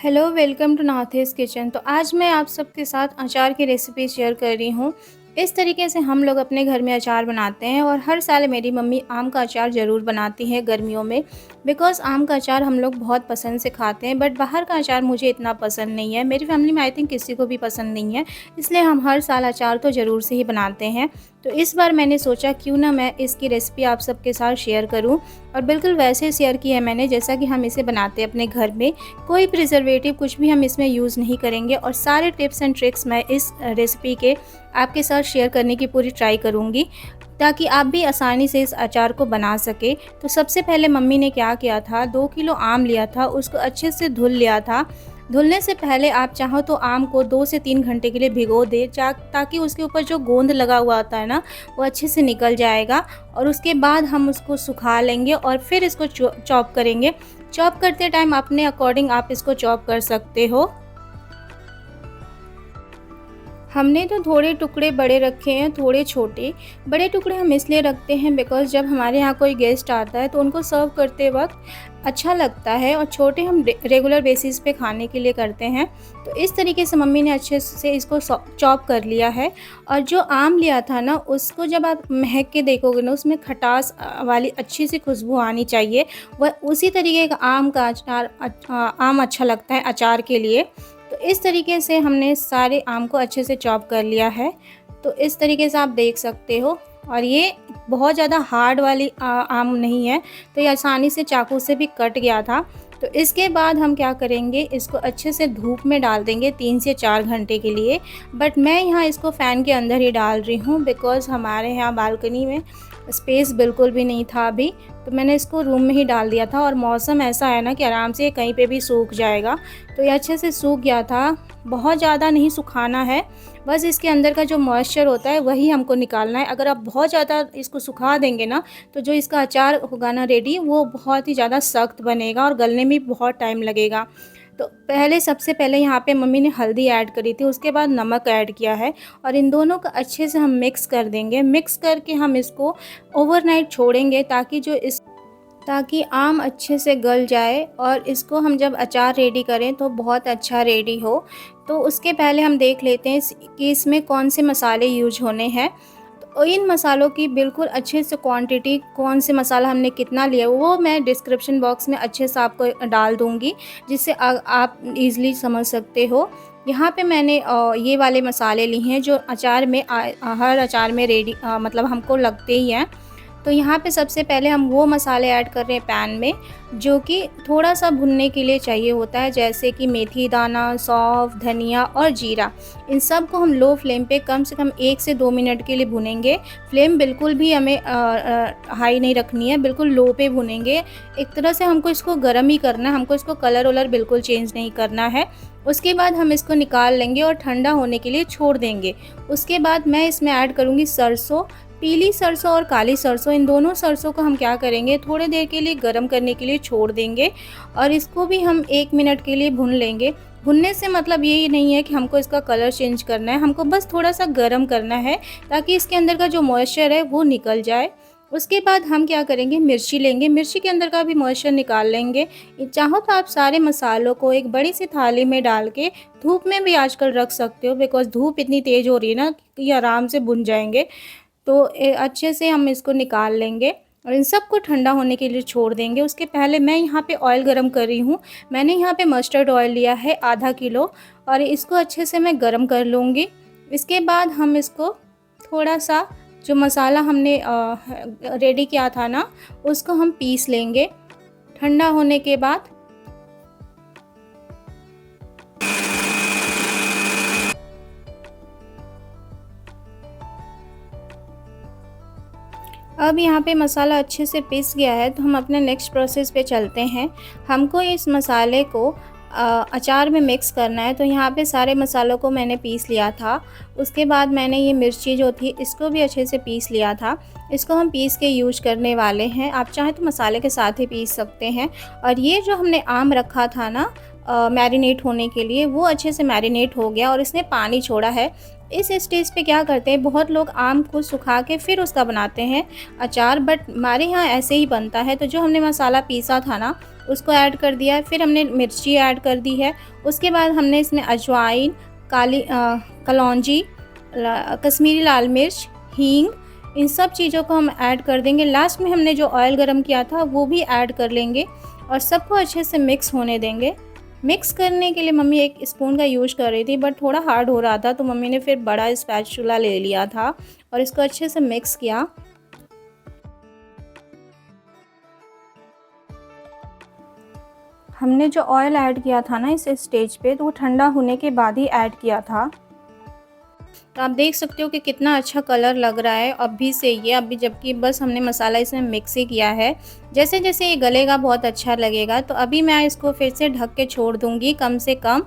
Hello, welcome to नाथेस kitchen. तो आज मैं आप सबके साथ अचार की रेसिपी शेयर कर रही हूँ। इस तरीके से हम लोग अपने घर में अचार बनाते हैं और हर साल मेरी मम्मी आम का अचार ज़रूर बनाती है गर्मियों में। बिकॉज़ आम का अचार हम लोग बहुत पसंद से खाते हैं, बट बाहर का अचार मुझे इतना पसंद नहीं है। मेरी फैमिली में आई थिंक किसी को भी पसंद नहीं है, इसलिए हम हर साल अचार तो ज़रूर से ही बनाते हैं। तो इस बार मैंने सोचा क्यों ना मैं इसकी रेसिपी आप सबके साथ शेयर करूँ, और बिल्कुल वैसे शेयर की है मैंने जैसा कि हम इसे बनाते हैं अपने घर में। कोई प्रिजर्वेटिव कुछ भी हम इसमें यूज़ नहीं करेंगे, और सारे टिप्स एंड ट्रिक्स मैं इस रेसिपी के आपके साथ शेयर करने की पूरी ट्राई करूँगी, ताकि आप भी आसानी से इस अचार को बना सके। तो सबसे पहले मम्मी ने क्या किया था, 2 किलो आम लिया था, उसको अच्छे से धुल लिया था। धुलने से पहले आप चाहो तो आम को 2 से 3 घंटे के लिए भिगो दें, ताकि उसके ऊपर जो गोंद लगा हुआ होता है ना, वो अच्छे से निकल जाएगा। और उसके बाद हम उसको सुखा लेंगे और फिर इसको चॉप करेंगे। चॉप करते टाइम अपने अकॉर्डिंग आप इसको चॉप कर सकते हो। हमने तो थोड़े टुकड़े बड़े रखे हैं, थोड़े छोटे। बड़े टुकड़े हम इसलिए रखते हैं बिकॉज़ जब हमारे यहाँ कोई गेस्ट आता है तो उनको सर्व करते वक्त अच्छा लगता है, और छोटे हम रेगुलर बेसिस पे खाने के लिए करते हैं। तो इस तरीके से मम्मी ने अच्छे से इसको चॉप कर लिया है। और जो आम लिया था ना, उसको जब आप महक के देखोगे ना, उसमें खटास वाली अच्छी सी खुशबू आनी चाहिए। वह उसी तरीके का आम का अचार आम अच्छा लगता है अचार के लिए। तो इस तरीके से हमने सारे आम को अच्छे से चॉप कर लिया है। तो इस तरीके से आप देख सकते हो, और ये बहुत ज़्यादा हार्ड वाली आम नहीं है, तो ये आसानी से चाकू से भी कट गया था। तो इसके बाद हम क्या करेंगे, इसको अच्छे से धूप में डाल देंगे 3 से 4 घंटे के लिए। बट मैं यहाँ इसको फ़ैन के अंदर ही डाल रही हूँ, बिकॉज़ हमारे यहाँ बालकनी में स्पेस बिल्कुल भी नहीं था अभी। तो मैंने इसको रूम में ही डाल दिया था, और मौसम ऐसा है ना कि आराम से कहीं पे भी सूख जाएगा। तो ये अच्छे से सूख गया था। बहुत ज़्यादा नहीं सुखाना है, बस इसके अंदर का जो मॉइस्चर होता है वही हमको निकालना है। अगर आप बहुत ज़्यादा इसको सुखा देंगे ना, तो जो इसका अचार होगा ना रेडी, वो बहुत ही ज़्यादा सख्त बनेगा और गलने में बहुत टाइम लगेगा। तो सबसे पहले यहाँ पे मम्मी ने हल्दी ऐड करी थी, उसके बाद नमक ऐड किया है, और इन दोनों को अच्छे से हम मिक्स कर देंगे। मिक्स करके हम इसको ओवरनाइट छोड़ेंगे, ताकि आम अच्छे से गल जाए, और इसको हम जब अचार रेडी करें तो बहुत अच्छा रेडी हो। तो उसके पहले हम देख लेते हैं कि इसमें कौन से मसाले यूज होने हैं। तो इन मसालों की बिल्कुल अच्छे से क्वांटिटी, कौन से मसाला हमने कितना लिया, वो मैं डिस्क्रिप्शन बॉक्स में अच्छे से आपको डाल दूँगी, जिससे आप ईज़िली समझ सकते हो। यहाँ पे मैंने ये वाले मसाले लिए हैं जो अचार में हर अचार में रेडी मतलब हमको लगते ही हैं। तो यहाँ पे सबसे पहले हम वो मसाले ऐड कर रहे हैं पैन में, जो कि थोड़ा-सा भुनने के लिए चाहिए होता है, जैसे कि मेथी दाना, सौंफ, धनिया और जीरा। इन सब को हम लो फ्लेम पे कम से कम 1 से 2 मिनट के लिए भुनेंगे। फ्लेम बिल्कुल भी हमें हाई नहीं रखनी है, बिल्कुल लो पे भुनेंगे। एक तरह से हमको इसको गरम ही करना है, हमको इसको कलर-वलर बिल्कुल चेंज नहीं करना है। उसके बाद हम इसको निकाल लेंगे और ठंडा होने के लिए छोड़ देंगे। उसके बाद मैं इसमें ऐड करूँगी सरसों। पीली सरसों और काली सरसों, इन दोनों सरसों को हम क्या करेंगे, थोड़ी देर के लिए गरम करने के लिए छोड़ देंगे, और इसको भी हम 1 मिनट के लिए भून लेंगे। भुनने से मतलब ये नहीं है कि हमको इसका कलर चेंज करना है, हमको बस थोड़ा-सा गरम करना है, ताकि इसके अंदर का जो मॉइस्चर है वो निकल जाए। उसके बाद हम क्या करेंगे, मिर्ची लेंगे, मिर्ची के अंदर का भी मॉइस्चर निकाल लेंगे। चाहो तो आप सारे मसालों को एक बड़ी सी थाली में डाल के धूप में भी आजकल रख सकते हो, बिकॉज़ धूप इतनी तेज़ हो रही है ना कि ये आराम से भुन जाएँगे। तो अच्छे से हम इसको निकाल लेंगे और इन सब को ठंडा होने के लिए छोड़ देंगे। उसके पहले मैं यहाँ पे ऑयल गरम कर रही हूँ। मैंने यहाँ पे मस्टर्ड ऑयल लिया है आधा किलो, और इसको अच्छे से मैं गरम कर लूँगी। इसके बाद हम इसको थोड़ा-सा, जो मसाला हमने रेडी किया था ना, उसको हम पीस लेंगे ठंडा होने के बाद। अब यहाँ पे मसाला अच्छे से पिस गया है, तो हम अपने नेक्स्ट प्रोसेस पे चलते हैं। हमको इस मसाले को अचार में मिक्स करना है। तो यहाँ पे सारे मसालों को मैंने पीस लिया था। उसके बाद मैंने ये मिर्ची जो थी इसको भी अच्छे से पीस लिया था। इसको हम पीस के यूज करने वाले हैं। आप चाहें तो मसाले के साथ ही पीस सकते हैं। और ये जो हमने आम रखा था ना, मैरिनेट होने के लिए, वो अच्छे से मैरिनेट हो गया और इसने पानी छोड़ा है। इस स्टेज पे क्या करते हैं, बहुत लोग आम को सुखा के फिर उसका बनाते हैं अचार, बट हमारे यहाँ ऐसे ही बनता है। तो जो हमने मसाला पीसा था ना, उसको ऐड कर दिया है, फिर हमने मिर्ची ऐड कर दी है। उसके बाद हमने इसमें अजवाइन, कलौंजी, कश्मीरी लाल मिर्च, हींग, इन सब चीज़ों को हम ऐड कर देंगे। लास्ट में हमने जो ऑयल गरम किया था वो भी ऐड कर लेंगे और सबको अच्छे से मिक्स होने देंगे। मिक्स करने के लिए मम्मी एक स्पून का यूज़ कर रही थी, बट थोड़ा हार्ड हो रहा था, तो मम्मी ने फिर बड़ा स्पैचुला ले लिया था और इसको अच्छे से मिक्स किया। हमने जो ऑयल ऐड किया था ना इस स्टेज पे, तो वो ठंडा होने के बाद ही ऐड किया था। तो आप देख सकते हो कि कितना अच्छा कलर लग रहा है अभी से ये, अभी जबकि बस हमने मसाला इसमें मिक्स ही किया है। जैसे जैसे ये गलेगा बहुत अच्छा लगेगा। तो अभी मैं इसको फिर से ढक के छोड़ दूँगी कम से कम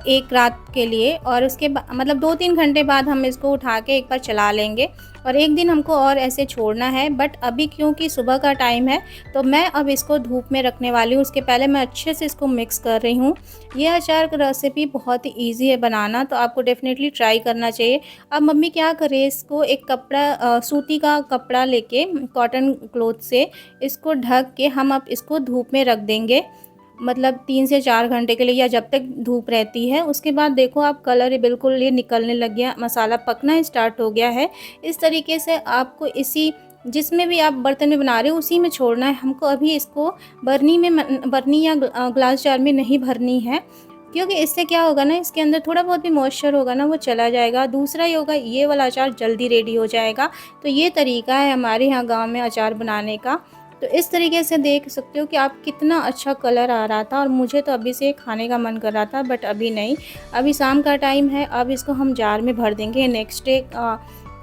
1 रात के लिए, और उसके मतलब 2-3 घंटे बाद हम इसको उठा के एक बार चला लेंगे और 1 दिन हमको और ऐसे छोड़ना है। बट अभी क्योंकि सुबह का टाइम है, तो मैं अब इसको धूप में रखने वाली हूँ। उसके पहले मैं अच्छे से इसको मिक्स कर रही हूँ। ये अचार की रेसिपी बहुत ही ईज़ी है बनाना, तो आपको डेफ़िनेटली ट्राई करना चाहिए। अब मम्मी क्या कर रही है, इसको एक कपड़ा, सूती का कपड़ा लेके कॉटन क्लॉथ से इसको ढक के हम अब इसको धूप में रख देंगे, मतलब 3 से 4 घंटे के लिए, या जब तक धूप रहती है। उसके बाद देखो आप, कलर बिल्कुल ये निकलने लग गया, मसाला पकना स्टार्ट हो गया है। इस तरीके से आपको इसी, जिसमें भी आप बर्तन में बना रहे हो उसी में छोड़ना है हमको। अभी इसको बरनी या ग्लास जार में नहीं भरनी है, क्योंकि इससे क्या होगा ना, इसके अंदर थोड़ा बहुत भी मॉइस्चर होगा ना वो चला जाएगा। दूसरा ये होगा, ये वाला अचार जल्दी रेडी हो जाएगा। तो ये तरीका है हमारे यहाँ गाँव में अचार बनाने का। तो इस तरीके से देख सकते हो कि आप कितना अच्छा कलर आ रहा था, और मुझे तो अभी से खाने का मन कर रहा था, बट अभी नहीं, अभी शाम का टाइम है। अब इसको हम जार में भर देंगे। नेक्स्ट डे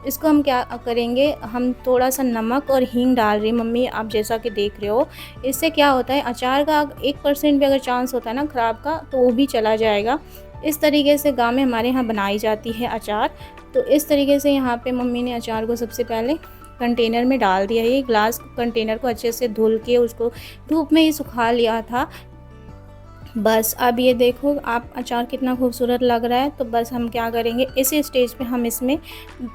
इसको हम क्या करेंगे, हम थोड़ा सा नमक और हींग डाल रही मम्मी, आप जैसा कि देख रहे हो। इससे क्या होता है, अचार का 1% भी अगर चांस होता है ना ख़राब का, तो वो भी चला जाएगा। इस तरीके से गाँव में हमारे यहाँ बनाई जाती है अचार। तो इस तरीके से यहाँ पे मम्मी ने अचार को सबसे पहले कंटेनर में डाल दिया। ये ग्लास कंटेनर को अच्छे से धुल के उसको धूप में ही सुखा लिया था। बस अब ये देखो आप, अचार कितना खूबसूरत लग रहा है। तो बस हम क्या करेंगे, इसी स्टेज पे हम इसमें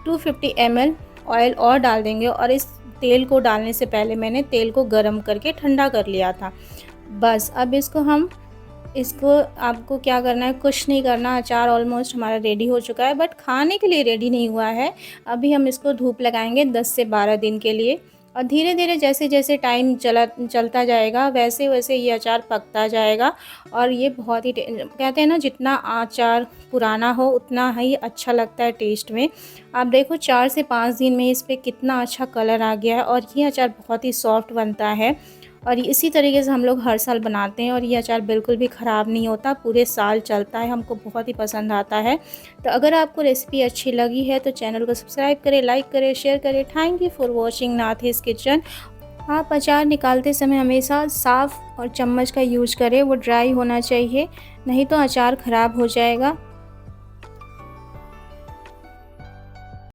250 ml ऑयल और डाल देंगे, और इस तेल को डालने से पहले मैंने तेल को गरम करके ठंडा कर लिया था। बस अब इसको आपको क्या करना है, कुछ नहीं करना। अचार ऑलमोस्ट हमारा रेडी हो चुका है, बट खाने के लिए रेडी नहीं हुआ है। अभी हम इसको धूप लगाएंगे 10 से 12 दिन के लिए, और धीरे धीरे जैसे जैसे टाइम चलता जाएगा वैसे वैसे ये अचार पकता जाएगा। और ये बहुत ही कहते हैं ना, जितना अचार पुराना हो उतना ही अच्छा लगता है टेस्ट में। आप देखो 4 से 5 दिन में इस पर कितना अच्छा कलर आ गया है, और ये अचार बहुत ही सॉफ्ट बनता है। और इसी तरीके से हम लोग हर साल बनाते हैं, और ये अचार बिल्कुल भी ख़राब नहीं होता, पूरे साल चलता है, हमको बहुत ही पसंद आता है। तो अगर आपको रेसिपी अच्छी लगी है तो चैनल को सब्सक्राइब करें, लाइक करें, शेयर करें। थैंक यू फॉर वॉचिंग नाथिस किचन। आप अचार निकालते समय हमेशा साफ़ और चम्मच का यूज करें, वो ड्राई होना चाहिए, नहीं तो अचार ख़राब हो जाएगा।